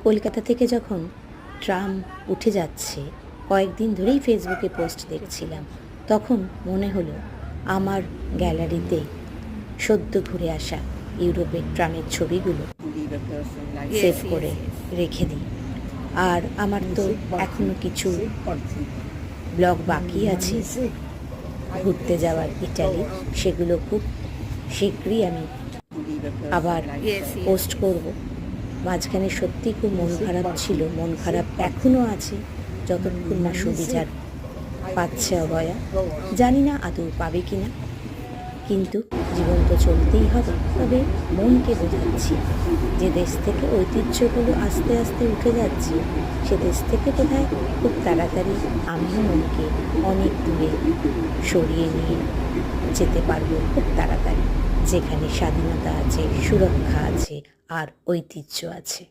কলকাতা থেকে যখন ট্রাম উঠে যাচ্ছে, কয়েকদিন ধরেই ফেসবুকে পোস্ট দেখছিলাম। তখন মনে হলো আমার গ্যালারিতে সদ্য ঘুরে আসা ইউরোপের ট্রামের ছবিগুলো সেভ করে রেখে দিই। আর আমার তো এখনো কিছু ব্লগ বাকি আছে ঘুরতে যাওয়ার ইটালি, সেগুলো খুব শীঘ্রই আমি আবার পোস্ট করব। মাঝখানে সত্যি খুব মন খারাপ ছিল, মন খারাপ এখনও আছে যতক্ষণ না সুবিচার পাচ্ছে অভয়া। জানি না আদৌ পাবে কিনা, কিন্তু জীবন তো চলতেই হবে। তবে মনকে বোঝাচ্ছি যে দেশ থেকে ঐতিহ্যগুলো আস্তে আস্তে উঠে যাচ্ছে, সে দেশ থেকে বোধহয় খুব তাড়াতাড়ি আমিও মনকে অনেক দূরে সরিয়ে নিয়ে যেতে পারবো খুব তাড়াতাড়ি, যেখানে স্বাধীনতা আছে, সুরক্ষা আছে আর ঐতিহ্য আছে।